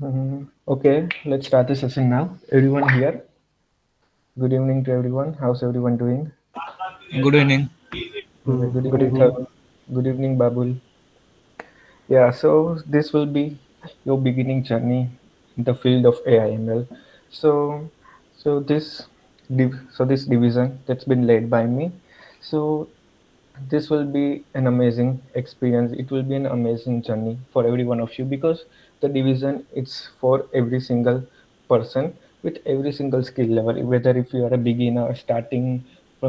Okay, let's start the session now. Everyone here, good evening to everyone. How's everyone doing? Good evening. Good Good evening, evening. Tarun. Good evening, Babul. Yeah, so this will be your beginning journey in the field of AI/ML. So, so this division that's been led by me. So this will be an amazing experience. It will be an amazing journey for every one of you because the division it's for every single person with every single skill level, whether if you are a beginner starting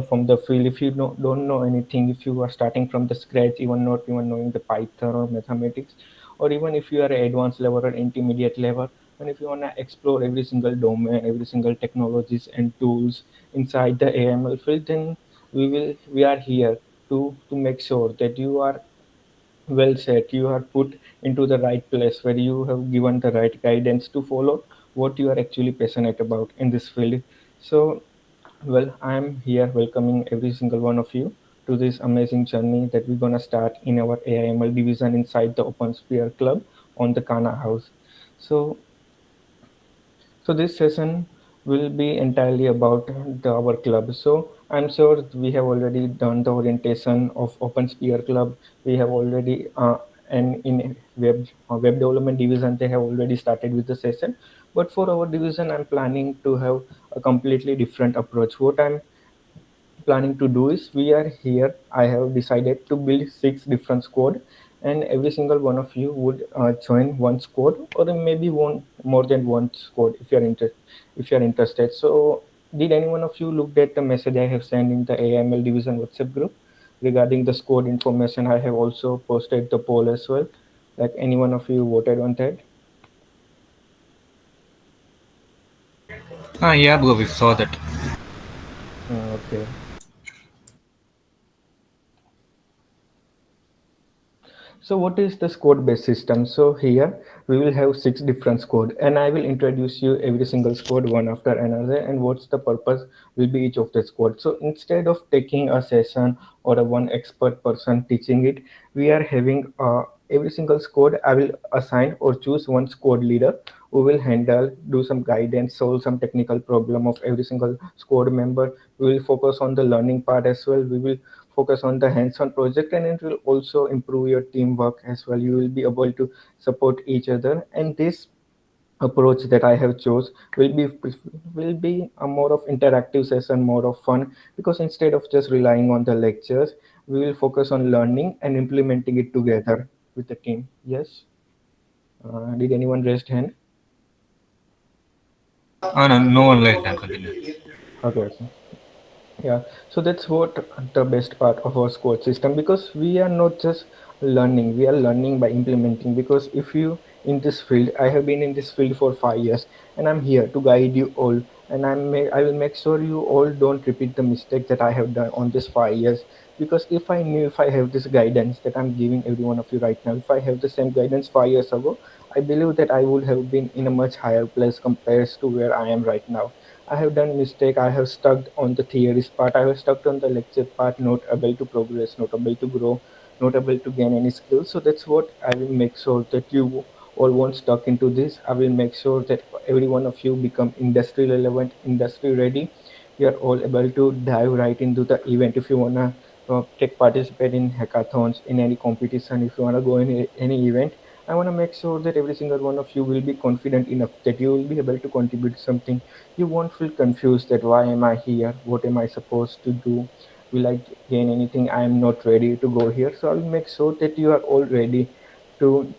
from the field, if you don't know anything, if you are starting from the scratch, even not even knowing the Python or mathematics, or even if you are an advanced level or intermediate level, and if you want to explore every single domain, every single technologies and tools inside the AML field, then we are here to make sure that you are well set, you are put into the right place where you have given the right guidance to follow what you are actually passionate about in this field. So well, I am here welcoming every single one of you to this amazing journey that we're gonna start in our AIML division inside the OpenSphere Club on the Kanha House. So so this session will be entirely about our club. So I'm sure we have already done the orientation of OpenSphere Club. We have already and in web development division they have already started with the session. But for our division, I'm planning to have a completely different approach. What I'm planning to do is we are here. I have decided to build 6 different squad, and every single one of you would join one squad or maybe one more than one squad if you're interested. So did any one of you looked at the message I have sent in the AML division WhatsApp group regarding the squad information? I have also posted the poll as well, like any one of you voted on that? Yeah, bro, we saw that. Okay. So what is the squad based system? So here we will have 6 different squad, and I will introduce you every single squad one after another and what's the purpose will be each of the squad. So instead of taking a session or a one expert person teaching it, we are having every single squad. I will assign or choose one squad leader who will handle, do some guidance, solve some technical problem of every single squad member. We will focus on the learning part as well. We will focus on the hands-on project, and it will also improve your teamwork as well. You will be able to support each other, and this approach that I have chose will be a more of interactive session, more of fun, because instead of just relying on the lectures, we will focus on learning and implementing it together with the team. Yes. Did anyone raise hand? No, no one like that. Continue. Okay, okay. Yeah, so that's what the best part of our squad system, because we are not just learning, we are learning by implementing. Because if you in this field, I have been in this field for 5 years, and I'm here to guide you all, and I will make sure you all don't repeat the mistake that I have done on this 5 years. Because if I have this guidance that I'm giving every one of you right now, if I have the same guidance 5 years ago, I believe that I would have been in a much higher place compared to where I am right now. I have done mistake. I have stuck on the theories part. I have stuck on the lecture part, not able to progress, not able to grow, not able to gain any skills. So that's what I will make sure that you all won't stuck into this. I will make sure that every one of you become industry relevant, industry ready. We are all able to dive right into the event. If you wanna take participate in hackathons, in any competition, if you wanna go in any event, I wanna make sure that every single one of you will be confident enough that you will be able to contribute something. You won't feel confused that why am I here? What am I supposed to do? Will I gain anything? I am not ready to go here. So I'll make sure that you are all ready to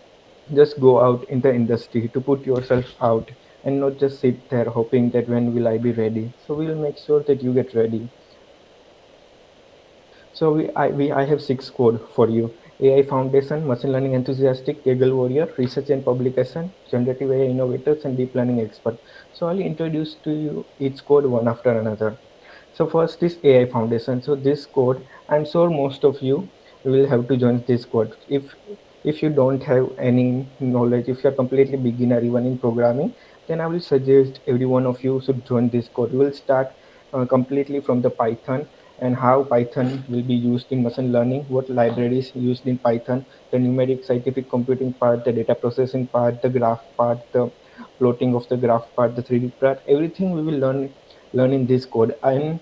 just go out in the industry, to put yourself out and not just sit there hoping that when will I be ready. So we'll make sure that you get ready. So I have 6 code for you. AI Foundation, Machine Learning Enthusiastic, Kaggle Warrior, Research and Publication, Generative AI Innovators, and Deep Learning Expert. So I'll introduce to you each code one after another. So first is AI Foundation. So this code, I'm sure most of you will have to join this code. If you don't have any knowledge, if you're completely beginner even in programming, then I will suggest every one of you should join this code. We will start completely from the Python and how Python will be used in machine learning, what libraries used in Python, the numeric scientific computing part, the data processing part, the graph part, the plotting of the graph part, the 3D part, everything we will learn in this code. I am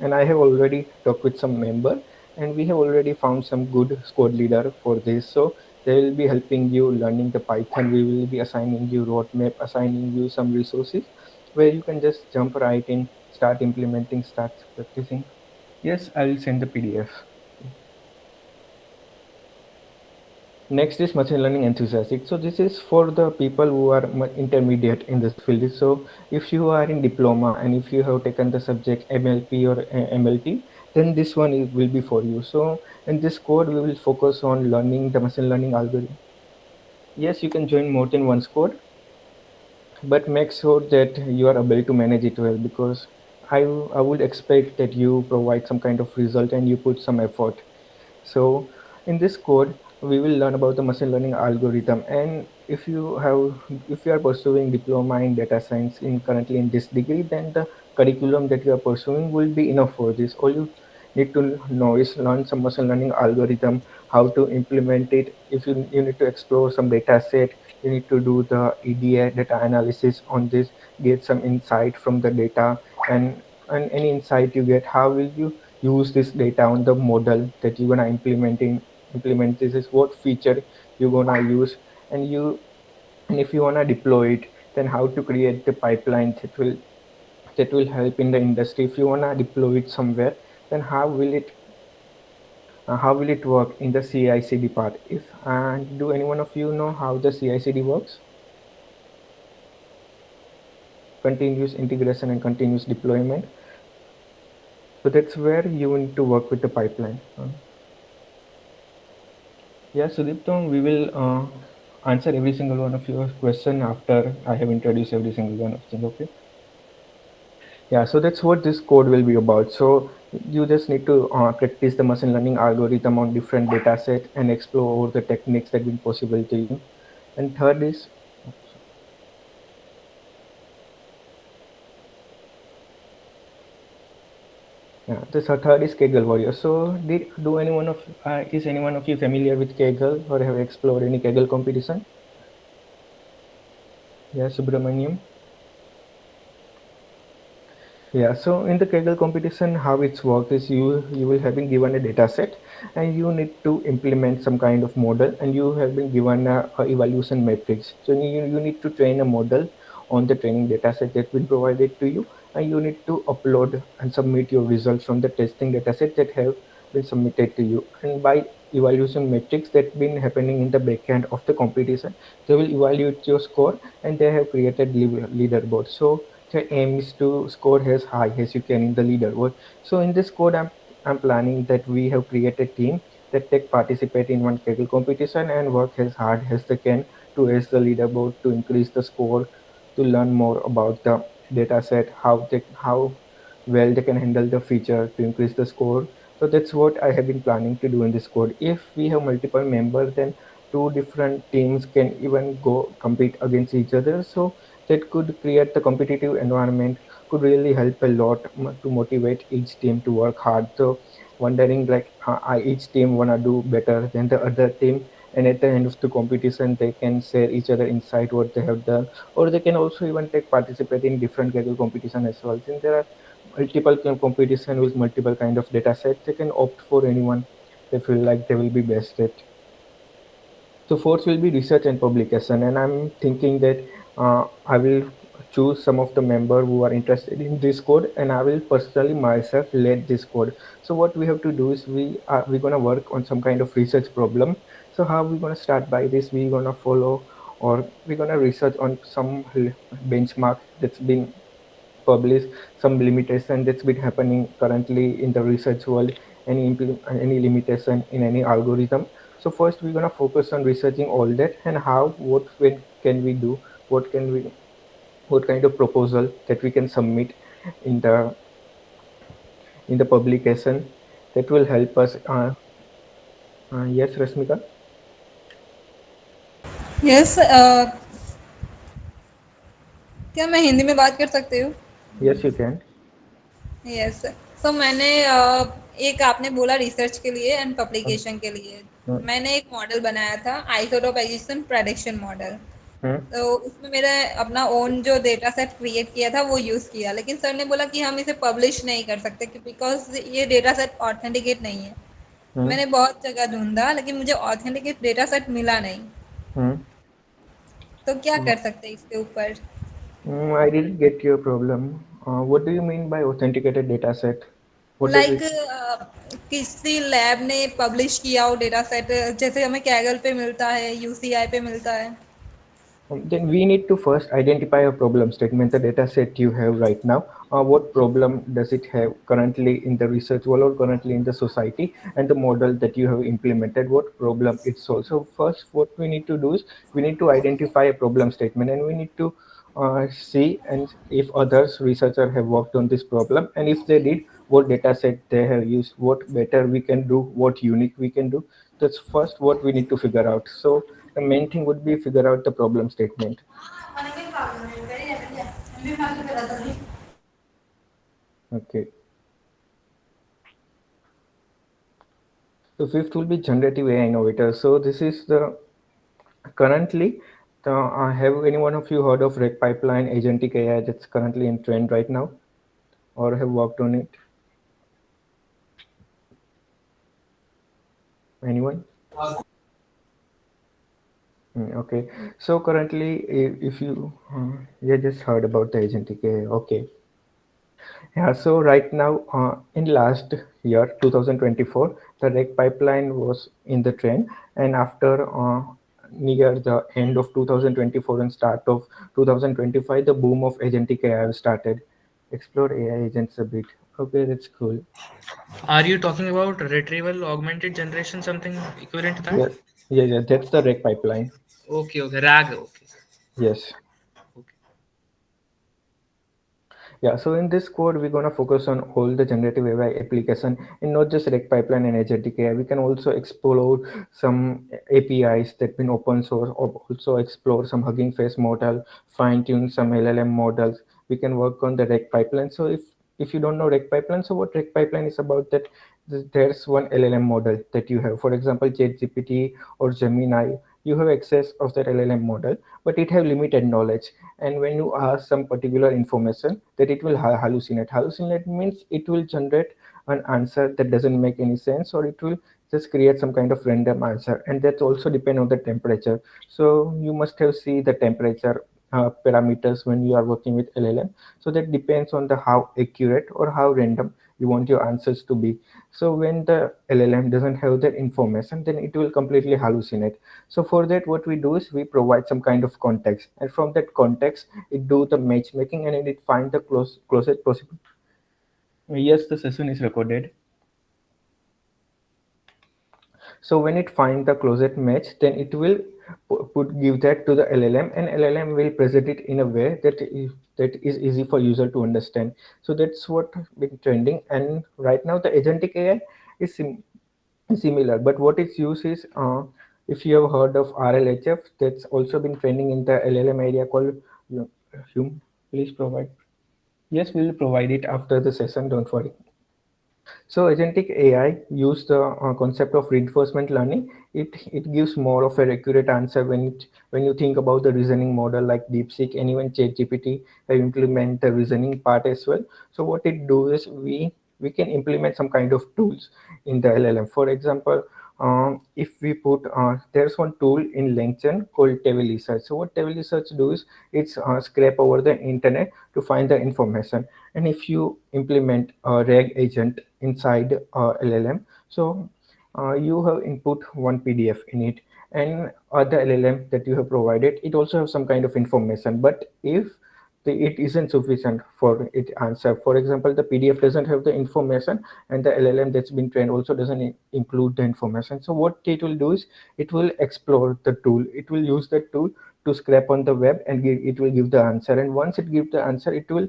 and I have already talked with some member, and we have already found some good code leader for this. So they will be helping you learning the Python. We will be assigning you roadmap, assigning you some resources where you can just jump right in, start implementing, start practicing. Yes, I will send the PDF. Next is machine learning enthusiastic. So this is for the people who are intermediate in this field. So if you are in diploma and if you have taken the subject MLP or MLT, then this one will be for you. So in this code, we will focus on learning the machine learning algorithm. Yes, you can join more than one squad, but make sure that you are able to manage it well, because I would expect that you provide some kind of result and you put some effort. So in this code, we will learn about the machine learning algorithm. And if you are pursuing diploma in data science in currently in this degree, then the curriculum that you are pursuing will be enough for this. All you need to know is learn some machine learning algorithm, how to implement it. If you need to explore some data set, you need to do the EDA data analysis on this, get some insight from the data, and any insight you get, how will you use this data on the model that you're gonna implement. This is what feature you're gonna use, and if you wanna deploy it, then how to create the pipeline that will help in the industry. If you wanna deploy it somewhere, then how will it work in the CI/CD part? If and do any one of you know how the CI/CD works? Continuous integration and continuous deployment. So that's where you need to work with the pipeline. Yeah, Sudipto, we will answer every single one of your question after I have introduced every single one of them. Okay. Yeah, so that's what this code will be about. So you just need to practice the machine learning algorithm on different data set and explore all the techniques that will possible to you. And third is, yeah, the third is Kaggle Warrior. So do anyone of is anyone of you familiar with Kaggle or have explored any Kaggle competition? Yeah, Subramaniam. Yeah, so in the Kaggle competition, how it's worked is you will have been given a data set, and you need to implement some kind of model, and you have been given a evaluation matrix. So you need to train a model on the training data set that been provided to you, and you need to upload and submit your results from the testing data set that have been submitted to you. And by evaluation matrix that been happening in the backend of the competition, they will evaluate your score, and they have created leaderboard. So the aim is to score as high as you can in the leaderboard. So in this code, I'm planning that we have created a team that take participate in one Kaggle competition and work as hard as they can to raise the leaderboard, to increase the score, to learn more about the data set, how well they can handle the feature to increase the score. So that's what I have been planning to do in this code. If we have multiple members, then two different teams can even go compete against each other. So that could create the competitive environment, could really help a lot to motivate each team to work hard. So wondering like each team wanna do better than the other team, and at the end of the competition they can share each other insight what they have done, or they can also even take participate in different Kaggle competition as well. Since there are multiple competition with multiple kind of data set, they can opt for anyone they feel like they will be best at. So fourth will be research and publication, and I'm thinking that I will choose some of the member who are interested in this code, and I will personally myself lead this code. So what we have to do is we're gonna work on some kind of research problem. So how we gonna start by this? We're gonna follow, or we're gonna research on some benchmark that's been publish, some limitation that's been happening currently in the research world, any limitation in any algorithm. So first we're gonna focus on researching all that, and how what when can we do, what can we what kind of proposal that we can submit in the publication that will help us. Yes, Rasmika. Yes क्या मैं हिंदी में बात कर सकती हूँ? Yes, you can. Yes. सो मैंने एक आपने बोला रिसर्च के लिए एंड uh, पब्लिकेशन के लिए, uh, मैंने एक मॉडल बनाया था आइसोटोपाइजेशन प्रेडिक्शन मॉडल। Hmm. तो उसमें मैंने अपना ओन जो डेटा सेट क्रिएट किया था वो यूज़ किया, लेकिन सर ने बोला कि हम इसे पब्लिश नहीं कर सकते बिकॉज़ ये डेटा सेट ऑथेंटिकेट नहीं है। Hmm. मैंने बहुत जगह ढूँढा लेकिन मुझे ऑथेंटिकेट डेटा सेट मिला नहीं। Hmm. तो क्या Uh, कर सकते हैं इसके ऊपर? I didn't get your problem. What do you mean by authenticated data set? What does like it? किसी लैब ने पब्लिश किया हो डेटा सेट, जैसे हमें कैगल पे मिलता है, यूसीआई पे मिलता है। Then we need to first identify a problem statement, the data set you have right now. What problem does it have currently in the research world or currently in the society, and the model that you have implemented, what problem it solves. So first, what we need to do is we need to identify a problem statement, and we need to see and if others researchers have worked on this problem, and if they did, what data set they have used, what better we can do, what unique we can do. That's first what we need to figure out. So the main thing would be figure out the problem statement. Okay. So fifth will be generative AI innovator. So this is the currently the have any one of you heard of Reg Pipeline agentic AI that's currently in trend right now or have worked on it? Anyone? Okay. So currently, if you you just heard about the agentic AI, okay. Yeah, so right now, in last year, 2024, the reg pipeline was in the trend, and after near the end of 2024 and start of 2025, the boom of agentic AI started. Explore AI agents a bit. Okay, that's cool. Are you talking about retrieval augmented generation, something equivalent to that? Yeah, yeah, that's the reg pipeline. Okay, okay, RAG. Okay, Yes. okay. Yeah, so in this code, we're gonna focus on all the generative AI application and not just Reg Pipeline and agentic AI. We can also explore some APIs that been open source, or also explore some Hugging Face model, fine tune some LLM models. We can work on the Reg Pipeline. So if you don't know Reg Pipeline, so what Reg Pipeline is about that there's one LLM model that you have. For example, ChatGPT or Gemini, you have access of that LLM model, but it have limited knowledge, and when you ask some particular information that it will hallucinate means it will generate an answer that doesn't make any sense, or it will just create some kind of random answer, and that also depend on the temperature. So you must have see the temperature parameters when you are working with LLM. So that depends on the how accurate or how random you want your answers to be. So when the LLM doesn't have that information, then it will completely hallucinate. So for that, what we do is we provide some kind of context, and from that context, it do the matchmaking and it find the closest possible. Yes, the session is recorded. So when it find the closest match, then it will put give that to the LLM, and LLM will present it in a way that is easy for user to understand. So that's what been trending, and right now the agentic AI is similar, but what its use is, if you have heard of RLHF, that's also been trending in the LLM area called hum. Please provide. Yes, we will provide it after the session. Don't worry. So agentic AI use the concept of reinforcement learning. It gives more of a accurate answer when you think about the reasoning model like DeepSeek and even ChatGPT. They implement the reasoning part as well. So what it do is we can implement some kind of tools in the LLM. For example, if we put there's one tool in LangChain called table research. So what table research do is it's scrape over the internet to find the information, and if you implement a reg agent inside LLM, so you have input one PDF in it, and other LLM that you have provided, it also have some kind of information. But if it isn't sufficient for it answer, for example, the PDF doesn't have the information, and the LLM that's been trained also doesn't include the information. So what it will do is it will explore the tool. It will use the tool to scrape on the web, and it will give the answer. And once it gives the answer, it will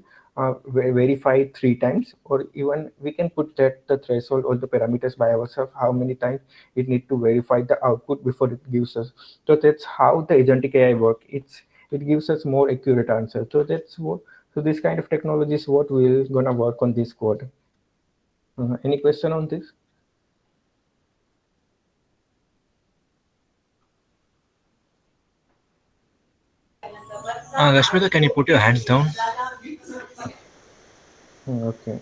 verify 3 times, or even we can put that the threshold or the parameters by ourselves how many times it need to verify the output before it gives us. So that's how the agentic AI work. It gives us more accurate answer. So that's what. So this kind of technology is what we're gonna work on this code. Any question on this? Rashmika, can you put your hands down? Okay.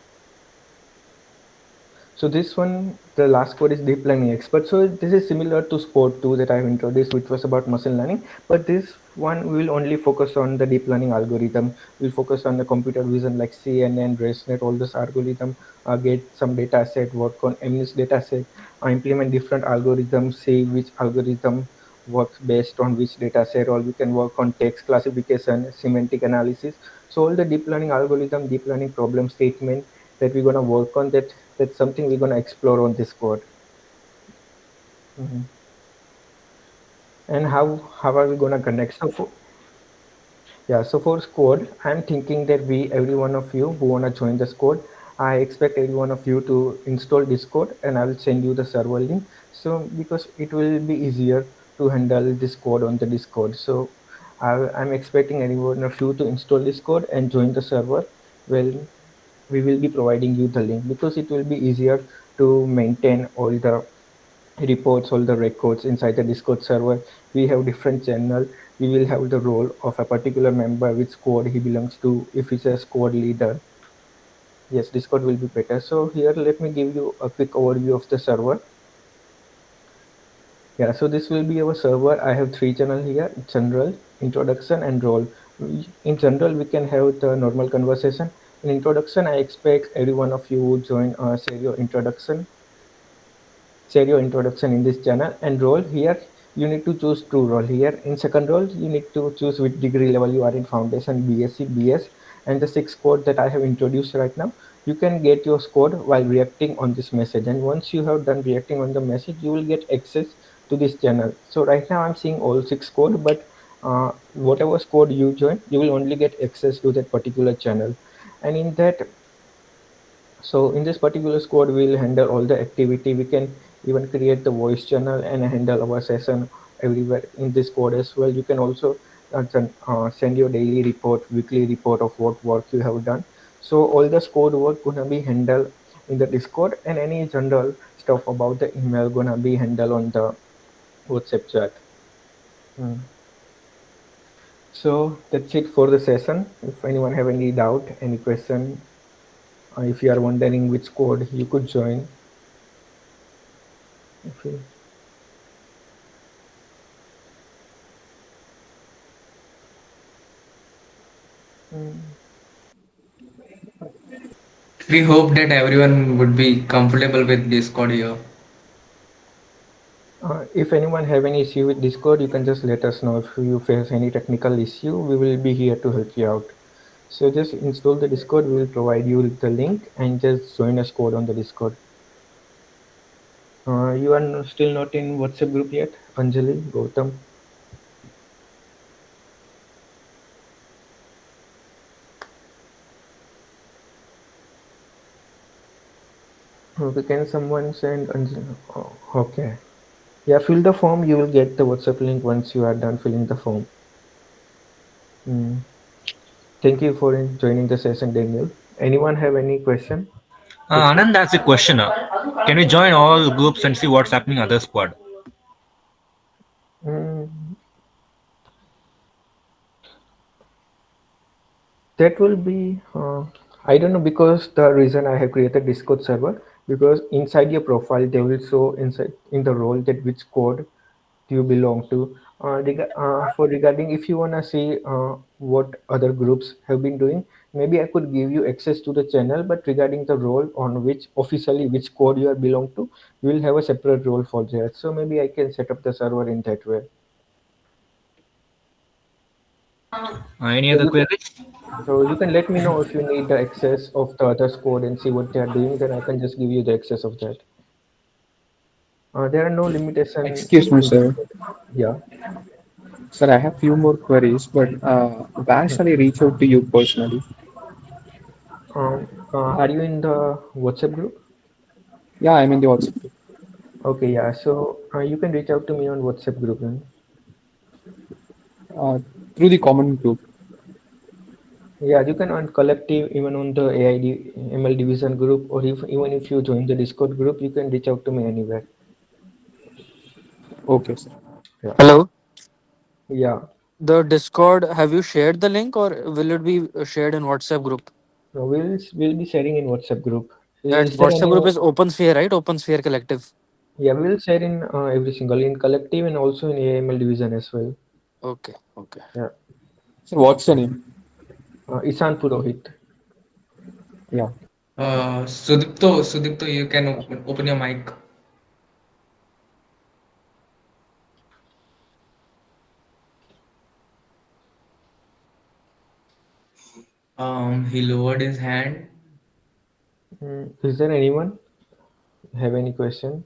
So this one, the last code is deep learning expert. So this is similar to code 2 that I have introduced, which was about machine learning. But this one will only focus on the deep learning algorithm. We'll focus on the computer vision like CNN, ResNet, all this algorithm, get some data set, work on MNIST data set, implement different algorithms, see which algorithm works based on which data set, or we can work on text classification, semantic analysis. So all the deep learning algorithm, deep learning problem statement that we're gonna work on, that's something we're gonna explore on this code. Mhm. And how are we gonna connect? So for, yeah, so for squad, I'm thinking that we, every one of you who wanna join the squad, I expect every one of you to install Discord, and I will send you the server link. So because it will be easier to handle this code on the Discord. So I'm expecting every one of you to install Discord and join the server. Well, we will be providing you the link because it will be easier to maintain all the reports, all the records inside the Discord server. We have different channel. We will have the role of a particular member, which squad he belongs to, if he's a squad leader. Yes, Discord will be better. So here, let me give you a quick overview of the server. Yeah, so this will be our server. I have three channel here: general, introduction, and role. In general, we can have the normal conversation. In introduction, I expect every one of you would join, share your introduction, share your introduction in this channel. And role, here you need to choose two role. Here in second role, you need to choose which degree level you are in: foundation, BSc, BS. And the six code that I have introduced right now, you can get your score while reacting on this message. And once you have done reacting on the message, you will get access to this channel. So right now I'm seeing all six code, but whatever squad you join, you will only get access to that particular channel. And in that, so in this particular squad, we'll handle all the activity. We can even create the voice channel and handle our session everywhere in this squad as well. You can also send your daily report, weekly report of what work you have done. So all the squad work gonna be handled in the Discord, and any general stuff about the email gonna be handled on the WhatsApp chat. Hmm. So that's it for the session. If anyone have any doubt, any question, if you are wondering which squad you could join, if you, mm, We hope that everyone would be comfortable with Discord here. if anyone have any issue with Discord, you can just let us know. If you face any technical issue, we will be here to help you out. So just install the Discord. We will provide you with the link and just join us code on the Discord. You are still not in WhatsApp group yet, Anjali, Gautam. Okay, can someone send Anjali? Oh, okay. Yeah, fill the form. You will get the WhatsApp link once you are done filling the form. Mm. Thank you for joining the session, Daniel. Anyone have any question? Anand, that's a question. Can we join all groups and see what's happening in other squad? Mm, that will be, I don't know, because the reason I have created Discord server, because inside your profile they will show inside in the role that which code do you belong to. For regarding, if you wanna see what other groups have been doing, maybe I could give you access to the channel. But regarding the role on which officially which code you are belong to, you will have a separate role for that. So maybe I can set up the server in that way. Any So other you can, queries? so you can let me know if you need the access of the other code and see what they are doing. Then I can just give you the access of that. There are no limitation Excuse me, in this sir. code. Yeah. Sir, I have few more queries, but where shall I reach out to you personally? Are you in the WhatsApp group? Yeah, I'm in the WhatsApp. Okay, yeah. So you can reach out to me on WhatsApp group then. Uh, through the common group. Yeah, you can on collective, even on the AID ML division group, or if even if you join the Discord group, you can reach out to me anywhere. Okay, sir. Yeah. Hello. Yeah. The Discord, have you shared the link or will it be shared in WhatsApp group? No, we'll be sharing in WhatsApp group. That Is there WhatsApp any? group is OpenSphere, right? OpenSphere Collective. Yeah, we'll share in every single in collective and also in AML division as well. Okay, okay. Yeah, So what's the name? Isan Purohit. Yeah. Sudipto, you can open your mic. He lowered his hand. Is there anyone have any question,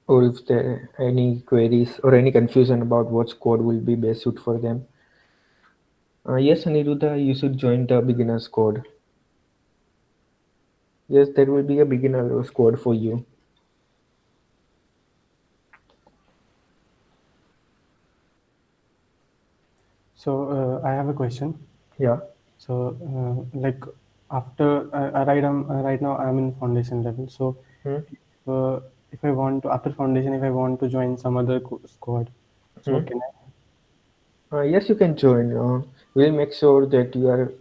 or if there any queries or any confusion about what code will be best suit for them? Yes, Aniruddha, you should join the beginner's code. Yes, there will be a beginner squad for you. So I have a question. Yeah. So like after right now I'm in foundation level. So Hmm? uh, if I want to after foundation, if I want to join some other squad, so Hmm? can I? Yes, you can join. We'll make sure that you are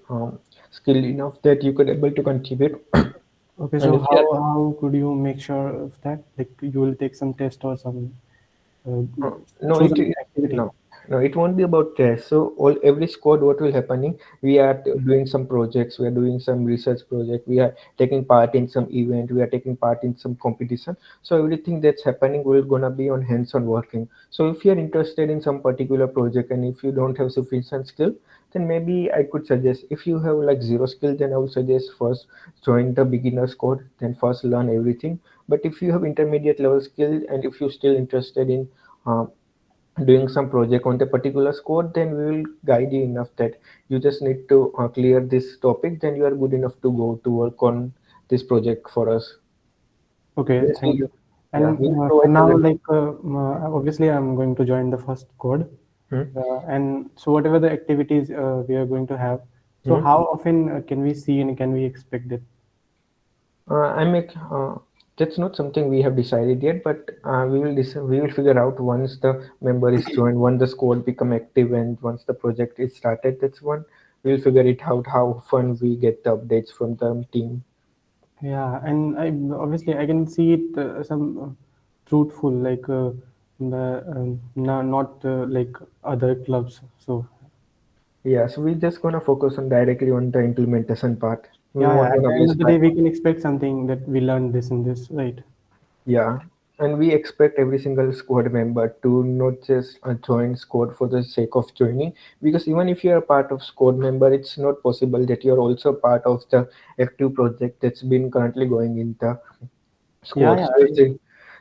skilled enough that you could able to contribute. Okay, And so if you are how could you make sure of that? Like you will take some test or some uh, No, through some activity. no, no, it won't be about test. So all every squad, what will happening? We are doing some projects. We are doing some research project. We are taking part in some event. We are taking part in some competition. So everything that's happening will gonna be on hands-on working. So if you are interested in some particular project and if you don't have sufficient skill, then maybe I could suggest if you have like zero skill, then I would suggest first join the beginner squad. Then first learn everything. But if you have intermediate level skill and if you're still interested in uh, doing some project on the particular code, then we will guide you enough that you just need to clear this topic, then you are good enough to go to work on this project for us. Okay, Yes, thank you. yeah, And we'll for provide now, everything. like obviously, I'm going to join the first code, Hmm? and so whatever the activities we are going to have. So Hmm? how often can we see and can we expect it? I make That's not something we have decided yet, but we will figure out once the member is joined, once the squad become active, and once the project is started. That's one we'll figure it out how fun we get the updates from the team. Yeah, and obviously I can see it some fruitful, like not like other clubs. So Yeah, so we're just gonna focus on directly on the implementation part. We yeah, yeah. won't At gonna the end of waste the time. day, we can expect something that we learned this and this, right? Yeah, and we expect every single squad member to not just join squad for the sake of joining, because even if you are part of squad member, it's not possible that you are also part of the active project that's been currently going in the Yeah, squad. yeah,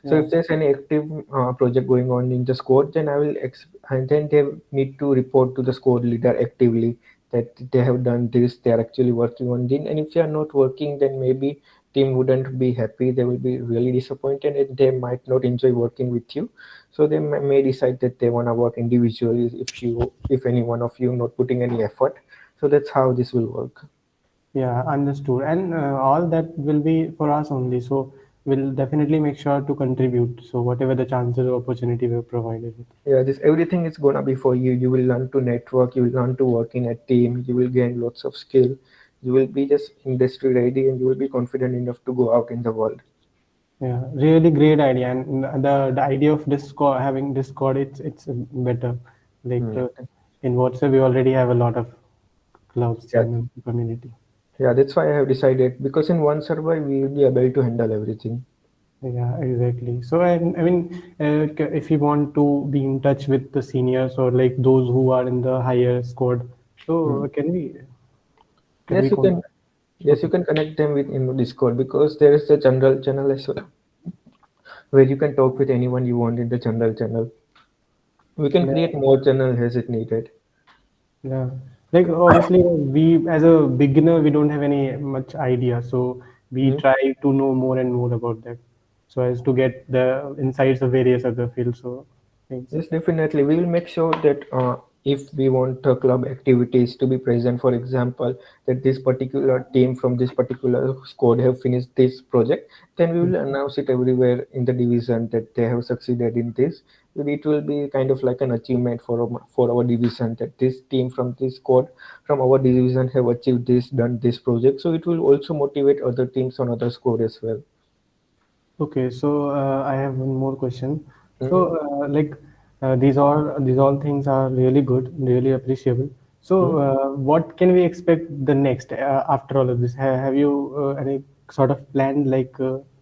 So yeah. if there's any active project going on in the squad, then and then they need to report to the squad leader actively that they have done this. They are actually working on this. And if they are not working, then maybe team wouldn't be happy. They will be really disappointed, and they might not enjoy working with you. So they may decide that they wanna work individually if any one of you not putting any effort. So that's how this will work. Yeah, understood. And all that will be for us only. So we'll definitely make sure to contribute. So whatever the chances or opportunity we're provided with. Yeah, this everything is gonna be for you. You will learn to network, you will learn to work in a team, you will gain lots of skill, you will be just industry ready, and you will be confident enough to go out in the world. Yeah, really great idea. And the idea of Discord, having Discord, it's better. Like Hmm. in WhatsApp, we already have a lot of clubs Yeah, and community. yeah, that's why I have decided, because in one server we will be able to handle everything. Yeah, exactly. So I mean, if you want to be in touch with the seniors or like those who are in the higher squad, Hmm. so can we Yes, you can. contact? Yes, you Okay. can connect them with in Discord, because there is a general channel as well where you can talk with anyone you want in the general channel. We can Yeah. create more channel as it needed. Yeah, like obviously we as a beginner we don't have any much idea, so we Hmm. try to know more and more about that, so as to get the insights of various other fields. So things. Yes, definitely. We will make sure that if we want club activities to be present, for example, that this particular team from this particular squad have finished this project, then we will announce it everywhere in the division that they have succeeded in this. It will be kind of like an achievement for our division, that this team from this squad from our division have achieved this, done this project. So it will also motivate other teams on other squad as well. Okay, so I have one more question. So, Mhm. these all things are really good, really appreciable. So, Mhm. what can we expect the next after all of this? Have you any sort of planned like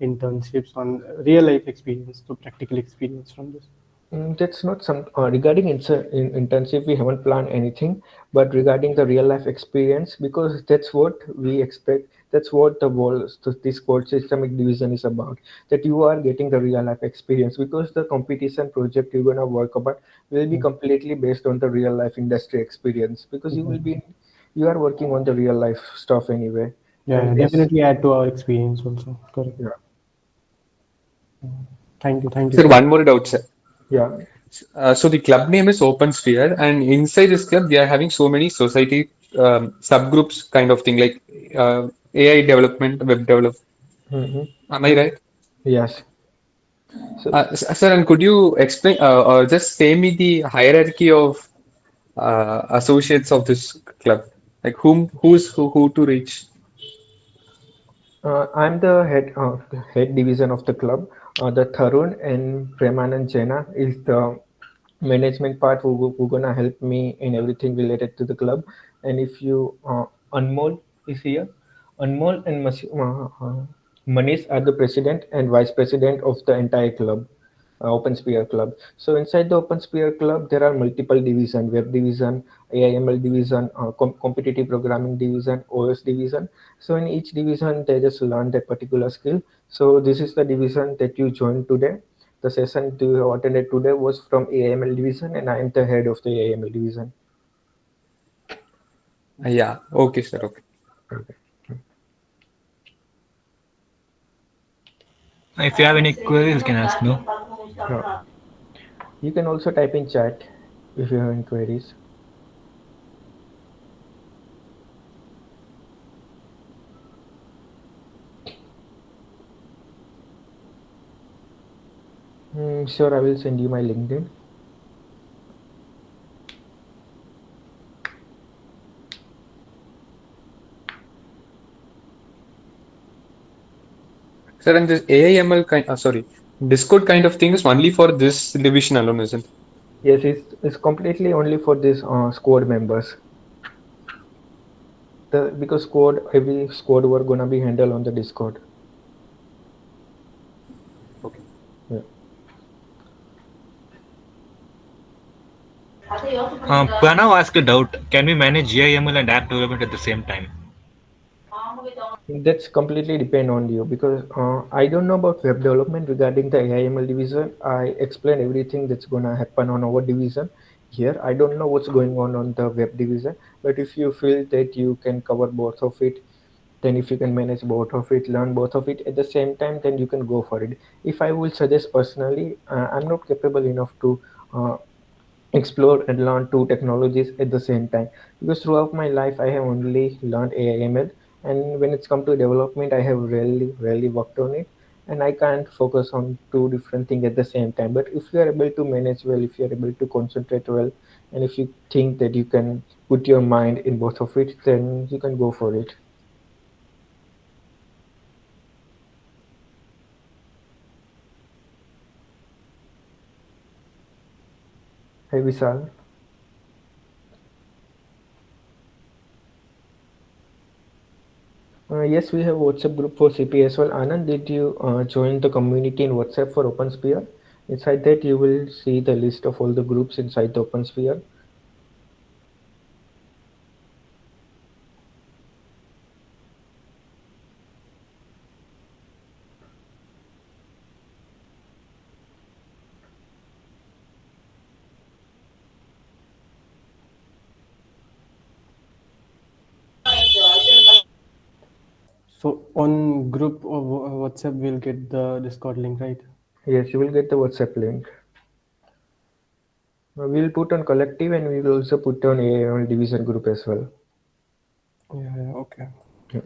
internships on real life experience, so practical experience from this? That's not some regarding internship. We haven't planned anything, but regarding the real life experience, because that's what we expect. That's what the whole this code systemic division is about. That you are getting the real life experience, because the competition project you're gonna work about will be Mm. completely based on the real life industry experience, because Exactly. you are working on the real life stuff anyway. Yeah, And yeah, as definitely add to our experience also. Correct. yeah, Thank you Sir, so much. one more doubt, sir. yeah. So the club name is OpenSphere, and inside this club, we are having so many society subgroups kind of thing, like AI development, web development. Hmm. Am I right? Yes. So Sir, and could you explain or just say me the hierarchy of associates of this club? Like who to reach? I'm the head division of the club. The Tarun and Premanand Jena is the management part who gonna help me in everything related to the club. And if you Anmol is here, Anmol and Manish are the president and vice president of the entire club, OpenSphere club. So inside the OpenSphere club, there are multiple division: web division, AIML division, competitive programming division, OS division. So in each division, they just learn that particular skill. So this is the division that you joined today. The session you attended today was from AIML division, and I am the head of the AIML division. Yeah. Okay, sir. Okay. Okay. If you have any queries, you can ask. No. Uh, you can also type in chat if you have any queries. Sure, I will send you my LinkedIn. Sir, and this AIML sorry, Discord kind of thing is only for this division alone, isn't it? Yes, it's completely only for these squad members. The because squad every squad were gonna be handled on the Discord. Okay. Yeah. Pranav asked a doubt. Can we manage GIML and app development at the same time? That's completely depend on you, because I don't know about web development regarding the AIML division. I explained everything that's gonna happen on our division here. I don't know what's going on the web division, but if you feel that you can cover both of it, then if you can manage both of it, learn both of it at the same time, then you can go for it. If I will suggest personally, I'm not capable enough to uh, explore and learn two technologies at the same time, because throughout my life I have only learned AIML, and when it's come to development I have rarely worked on it, and I can't focus on two different things at the same time. But if you are able to manage well, if you are able to concentrate well, and if you think that you can put your mind in both of it, then you can go for it. Hey Vishal. Yes, we have WhatsApp group for CP as well. Anand, did you join the community in WhatsApp for OpenSphere? Inside that, you will see the list of all the groups inside the OpenSphere. So on group of WhatsApp, we'll get the Discord link, right? Yes, you will get the WhatsApp link. We'll put on collective and we will also put on a on division group as well. Yeah, yeah, okay. Yeah.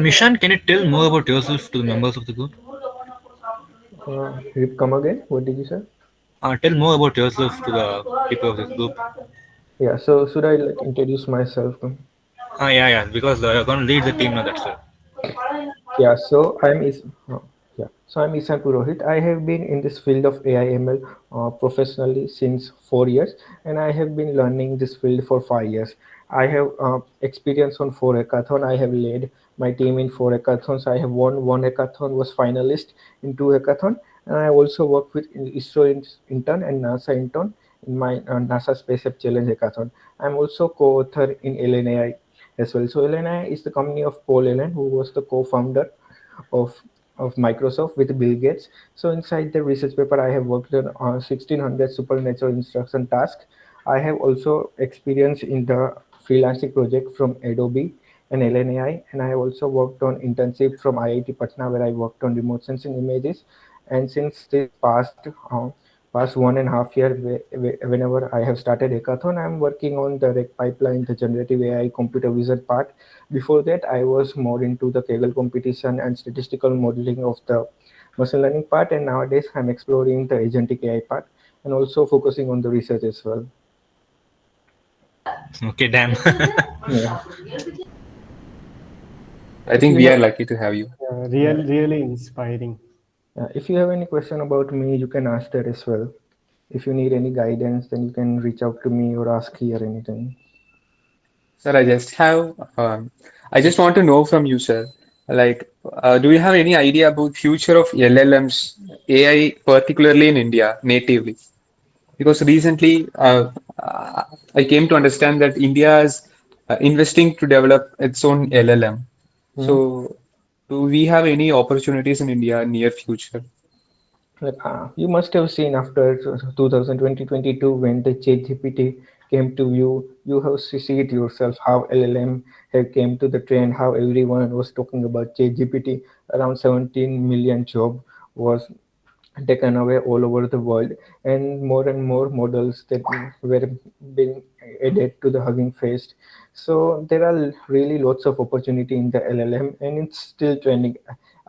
Mishan, can you tell more about yourself to the members of the group? Come again? What did you say? Tell more about yourself to the people of this group. Yeah. So should I like introduce myself? Yeah, yeah, because you're going to lead the team now, that's it. Yeah, so I'm Isan Purohit. I have been in this field of AI ML professionally since 4 years, and I have been learning this field for 5 years. I have experience on four hackathon. I have led my team in four hackathons. I have won one hackathon, was finalist in two hackathon, and I also worked with ISRO intern and NASA intern in my NASA Space App Challenge hackathon. I'm also co-author in LNAI as well. So Elena is the company of Paul Allen, who was the co-founder of of Microsoft with Bill Gates. So inside the research paper, I have worked on 1600 supernatural instruction task. I have also experience in the freelancing project from Adobe and LNAI, and I have also worked on internship from IIT Patna where I worked on remote sensing images. And since this past 1.5 year, whenever I have started hackathon, I'm working on the rec pipeline, the generative AI, computer vision part. Before that, I was more into the Kaggle competition and statistical modeling of the machine learning part, and nowadays I'm exploring the agentic AI part and also focusing on the research as well. Okay, damn. Yeah. I If think you we have are lucky to have you. yeah, Really inspiring. if you have any question about me, you can ask that as well. If you need any guidance, then you can reach out to me or ask here anything. Sir, I just want to know from you, sir, like, do you have any idea about future of LLMs, AI, particularly in India, natively? Because recently, I came to understand that India is investing to develop its own LLM. Hmm? So, do we have any opportunities in India near future? Like you must have seen after 2022 when the ChatGPT came to you, you have see it yourself how LLM have came to the trend, how everyone was talking about ChatGPT. Around 17 million job was taken away all over the world, and more models that were being added to the Hugging Face. So there are really lots of opportunity in the LLM, and it's still trending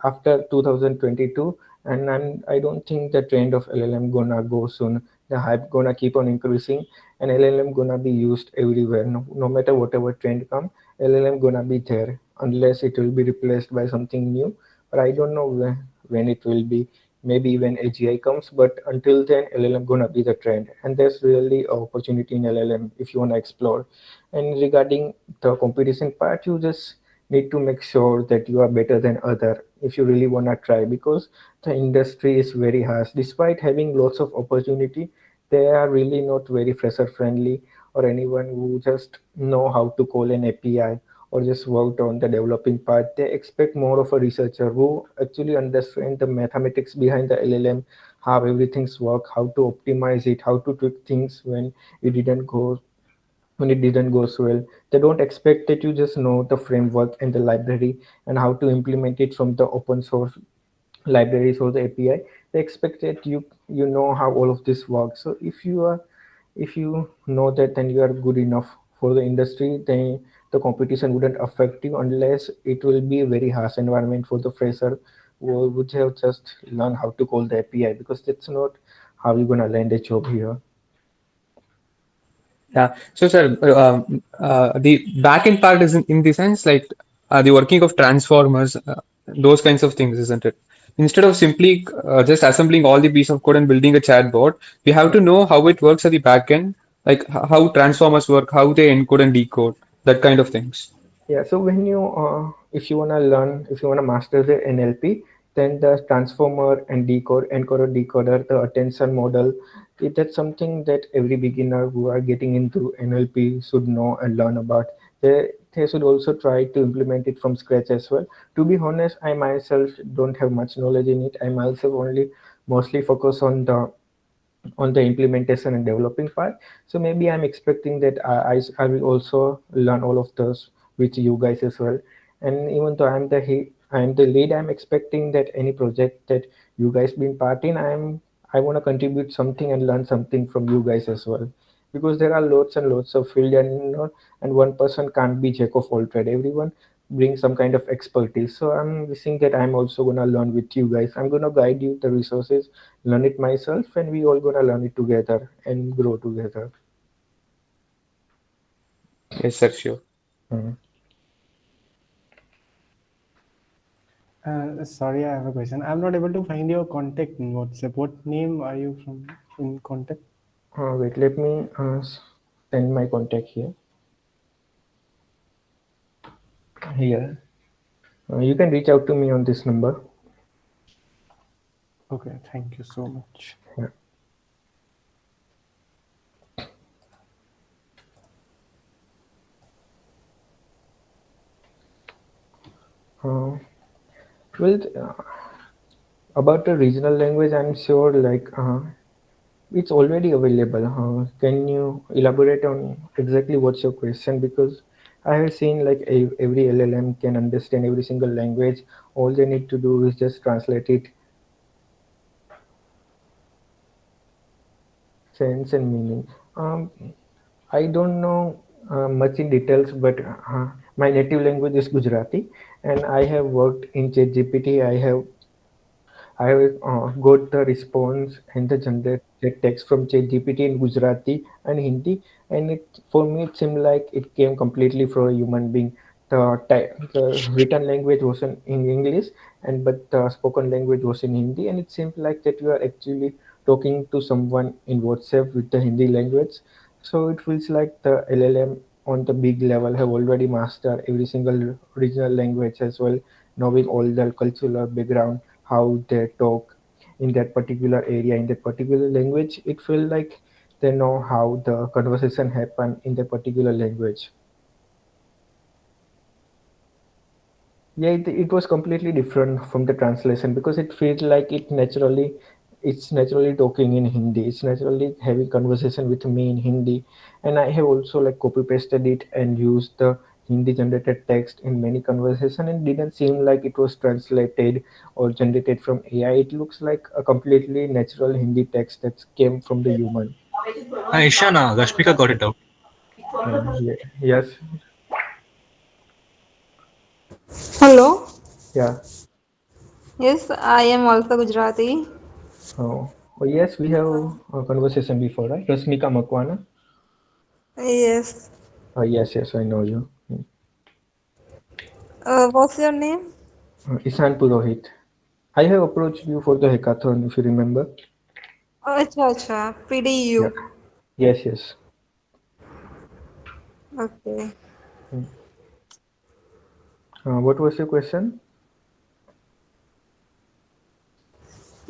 after 2022. And I don't think the trend of LLM gonna go soon. The hype gonna keep on increasing, and LLM gonna be used everywhere. No matter whatever trend come, LLM gonna be there unless it will be replaced by something new. But I don't know when it will be. Maybe when AGI comes, but until then, LLM gonna be the trend, and there's really a opportunity in LLM if you wanna explore. And regarding the competition part, you just need to make sure that you are better than other if you really wanna try, because the industry is very harsh. Despite having lots of opportunity, they are really not very fresher friendly, or anyone who just know how to call an API or just worked on the developing part. They expect more of a researcher who actually understand the mathematics behind the LLM, how everything's work, how to optimize it, how to tweak things it didn't go when it didn't go so well. They don't expect that you just know the framework and the library and how to implement it from the open source libraries or the API. They expect that you know how all of this works. So if you know that, then you are good enough for the industry. Then the competition wouldn't affect you unless it will be a very harsh environment for the fresher who would have just learn how to call the API, because that's not how you're gonna land a job here. Yeah. So, sir, the backend part is in the sense like the working of transformers, those kinds of things, isn't it? Instead of simply just assembling all the piece of code and building a chatbot, we have to know how it works at the backend, like how transformers work, how they encode and decode, that kind of things. Yeah, so when if you wanna learn, if you wanna master the NLP, then the transformer and encoder, decoder, the attention model, that's something that every beginner who are getting into NLP should know and learn about. They should also try to implement it from scratch as well. To be honest, I myself don't have much knowledge in it. I myself only mostly focus on the implementation and developing part. So maybe I'm expecting that I will also learn all of those with you guys as well. And even though I'm the lead, I'm expecting that any project that you guys been part in, I want to contribute something and learn something from you guys as well, because there are lots and lots of field, and and one person can't be jack of all trade. Everyone brings some kind of expertise. So I'm wishing that I'm also gonna learn with you guys. I'm gonna guide you the resources, learn it myself, and we all gonna learn it together and grow together. Yes, sir, sure. Mm. Sorry, I have a question. I'm not able to find your contact in WhatsApp. What name are you from in contact? Wait, let me send my contact here. Here, you can reach out to me on this number. Okay, thank you so much. Yeah. Uh, well, about the regional language, I'm sure like it's already available. Can you elaborate on exactly what's your question? Because I have seen like every LLM can understand every single language. All they need to do is just translate it, sense and meaning. Um, I don't know much in details, but my native language is Gujarati, and I have worked in ChatGPT. I got the response and the generated text from ChatGPT in Gujarati and Hindi, and for me it seemed like it came completely from a human being. The written language was in English, and but the spoken language was in Hindi, and it seemed like that you are actually talking to someone in WhatsApp with the Hindi language. So it feels like the LLM on the big level have already mastered every single regional language as well, knowing all the cultural background, how they talk in that particular area, in that particular language. It feels like they know how the conversation happen in that particular language. Yeah, it was completely different from the translation, because it feels like it's naturally talking in Hindi, it's naturally having conversation with me in Hindi. And I have also like copy pasted it and used the Hindi generated text in many conversation, and didn't seem like it was translated or generated from AI. It looks like a completely natural Hindi text that came from the human. Ishana, Rashmika got it out. Yes. Hello. Yeah. Yes, I am also Gujarati. Oh, yes, we have a conversation before, right? Rasmika Makwana. Yes. Yes, yes, I know you. What's your name? Isan Purohit. I have approached you for the hackathon, if you remember. अच्छा अच्छा PDU. Yeah. Yes, yes. Okay. Mm. What was your question?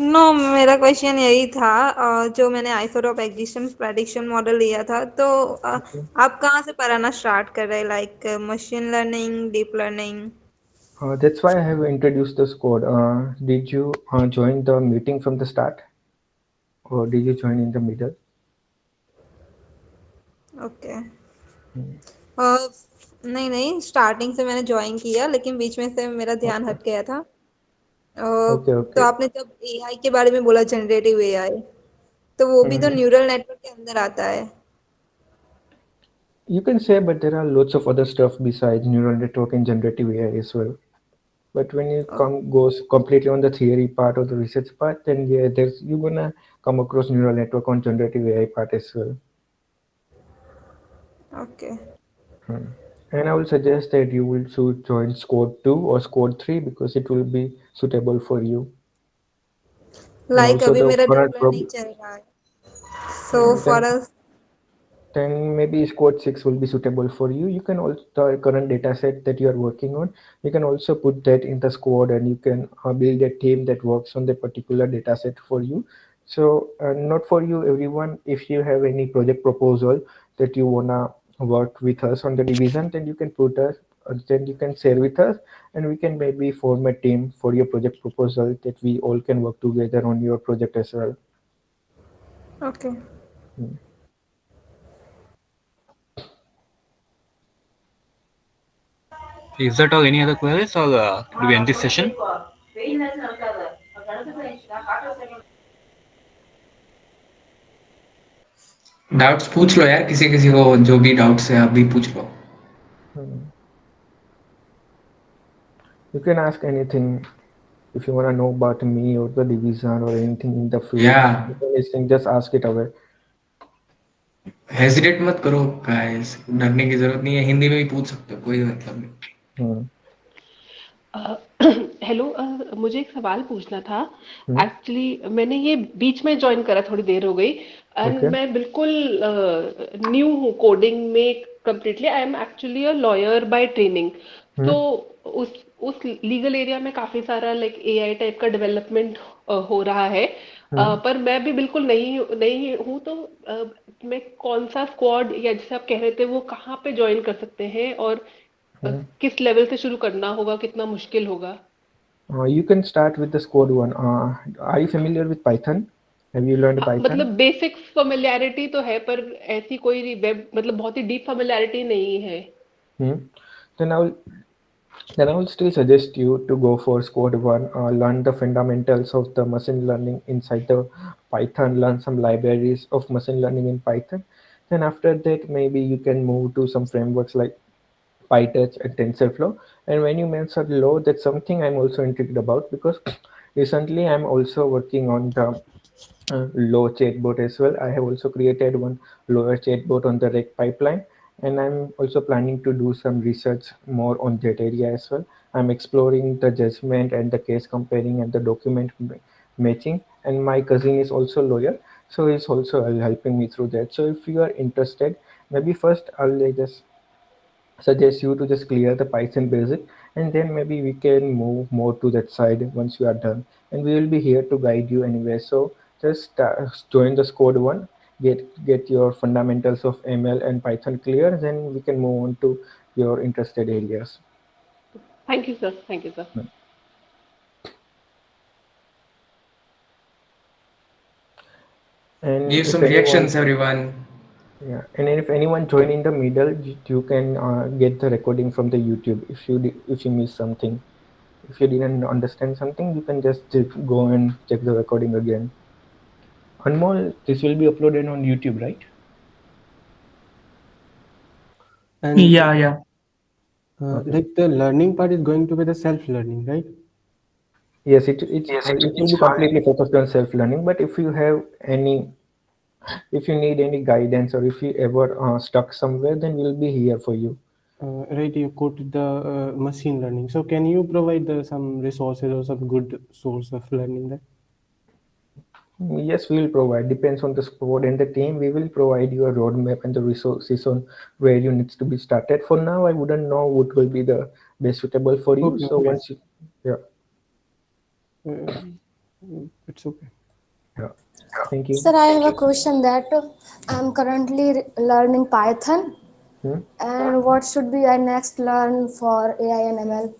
No मेरा question यही था जो मैंने आइसोट of existence prediction model लिया था तो Okay. आप कहाँ से पढ़ाना स्टार्ट कर रहे हैं like machine learning deep learning. That's why I have introduced this code. Did you join the meeting from the start, or did you join in the middle? Okay. Mm. नहीं नहीं starting से मैंने join किया लेकिन बीच में से मेरा ध्यान Okay. हट गया था. Okay. तो Okay. आपने जब एआई के बारे में बोला जनरेटिव एआई तो वो भी तो Mhm. न्यूरल नेटवर्क के अंदर आता है. You can say, but there are lots of other stuff besides neural network and generative AI as well. But when you come goes completely on the theory part or the research part, then yeah, there's you're gonna come across neural network on generative AI part as well. Okay. Hmm. And I will suggest that you will should join Squad 2 or Squad 3, because it will be suitable for you. And like also अभी the मेरा deep current learning problem, चल रहा है so for us. then maybe Squad 6 will be suitable for you. You can also the current data set that you are working on, you can also put that in the squad, and you can build a team that works on the particular data set for you. So not for you everyone, if you have any project proposal that you wanna work with us on the division, then you can then you can share with us, and we can maybe form a team for your project proposal that we all can work together on your project as well. Okay. Mm. Is that all? Any other queries, or do we end this session? Doubts पूछ लो यार, किसी किसी को जो भी doubts है आप भी पूछ लो. Mm. You can ask anything if you want to know about me or the division or anything in the field. Yeah, Anything, just ask it away. Hesitate मत करो गाइस, डरने की जरूरत नहीं है, हिंदी में भी पूछ सकते हो, कोई मतलब नहीं. Hmm. अ, हेलो मुझे एक सवाल पूछना था. Hmm. एक्चुअली मैंने ये बीच में ज्वाइन करा, थोड़ी देर हो गई, एंड Okay. मैं बिल्कुल न्यू हूँ कोडिंग में completely. I am actually a lawyer by training. तो Hmm. उस लीगल एरिया में काफी सारा लाइक एआई टाइप का डेवलपमेंट हो रहा है. Hmm. पर मैं भी बिल्कुल नहीं हूँ. तो मैं कौन सा स्क्वाड, या जैसे आप कह रहे थे, वो कहाँ पे ज्वाइन कर सकते हैं, और Hmm. किस लेवल से शुरू करना होगा, कितना मुश्किल होगा? You can start with the squad one. Are you familiar with Python? Have you learned हाँ, मतलब Python? बेसिक familiarity तो है, पर ऐसी कोई वेब मतलब बहुत ही डीप familiarity नहीं है. Hmm. Then I will still suggest you to go for squad one. Learn the fundamentals of the machine learning inside the Python. Learn some libraries of machine learning in Python. Then after that, maybe you can move to some frameworks like PyTorch and TensorFlow. And when you mentioned low, that's something I'm also intrigued about because recently I'm also working on the low chatbot as well. I have also created one lower chatbot on the rec pipeline, and I'm also planning to do some research more on that area as well. I'm exploring the judgment and the case comparing and the document matching. And my cousin is also lawyer, so he's also helping me through that. So if you are interested, maybe first I'll just suggest you to just clear the Python basic, and then maybe we can move more to that side once you are done. And we will be here to guide you anyway. So just join the squad one, get your fundamentals of ML and Python clear, then we can move on to your interested areas. Thank you, sir. Thank you, sir. And Give if some reactions anyone, everyone. yeah, and if anyone join in the middle, you can get the recording from the YouTube if you miss something. If you didn't understand something, you can just go and check the recording again. Anmol, this will be uploaded on YouTube, right? And Yeah, yeah. Okay. like the learning part is going to be the self-learning, right? Yes, it will be completely focused on self-learning. But if you need any guidance or if you ever stuck somewhere, then we'll be here for you. Right, you quoted the machine learning. So can you provide some resources or some good source of learning that? Yes, we will provide. Depends on the squad and the team. We will provide you a roadmap and the resources on where you need to be started. For now, I wouldn't know what will be the best suitable for you. Okay, So okay. once you, yeah, It's okay. yeah. Thank you. Sir, I have a question that I'm currently learning Python, Hmm? and what should be I next learn for AI and ML?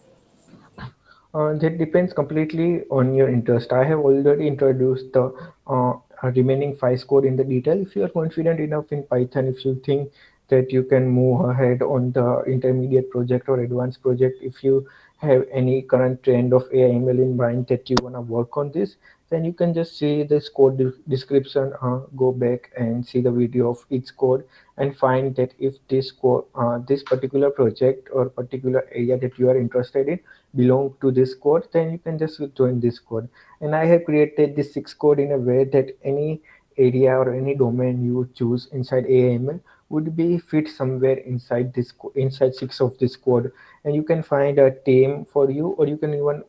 That depends completely on your interest. I have already introduced the remaining five code in the detail. If you are confident enough in Python, if you think that you can move ahead on the intermediate project or advanced project, if you have any current trend of AI ML in mind that you want to work on this, then you can just see this code description, go back and see the video of each code and find that if this code, this particular project or particular area that you are interested in belong to this code, then you can just join this code. And I have created this six code in a way that any area or any domain you choose inside AML would be fit somewhere inside inside six of this code. And you can find a team for you, or you can even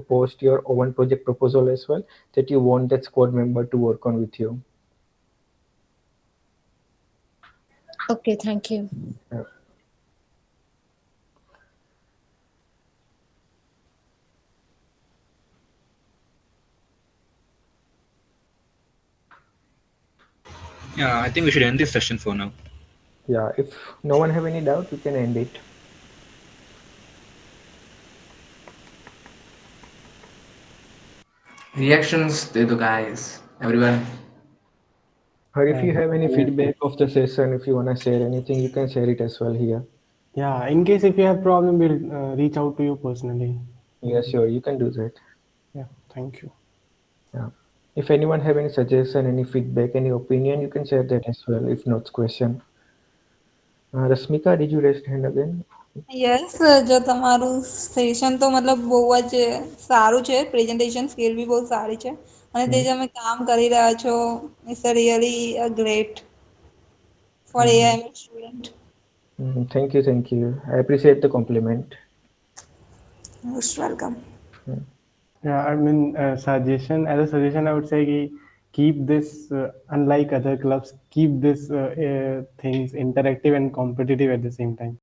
post your own project proposal as well that you want that squad member to work on with you. Okay, thank you. Yeah. Yeah, I think we should end this session for now. Yeah, if no one have any doubt, we can end it. Reactions दे दो guys. Everyone. Or if Yeah, you have any definitely. feedback of the session, if you wanna share anything, you can share it as well here. Yeah, in case if you have problem, we'll reach out to you personally. Yeah, sure, you can do that. Yeah, thank you. Yeah. If anyone have any suggestion, any feedback, any opinion, you can share that as well. If not, question. Rasmika, did you raise hand again? Yes જો તમારું session તો મતલબ બહુ જ સારું છે, presentation skill બી બહુ સારી છે અને તે Hmm. જે તમે કામ કરી રહ્યા છો it's really great for Hmm. AI student. Thank you, thank you. I appreciate the compliment. Most welcome. Hmm. Yeah, I mean, suggestion as a suggestion, I would say keep this, unlike other clubs, keep this things interactive and competitive at the same time.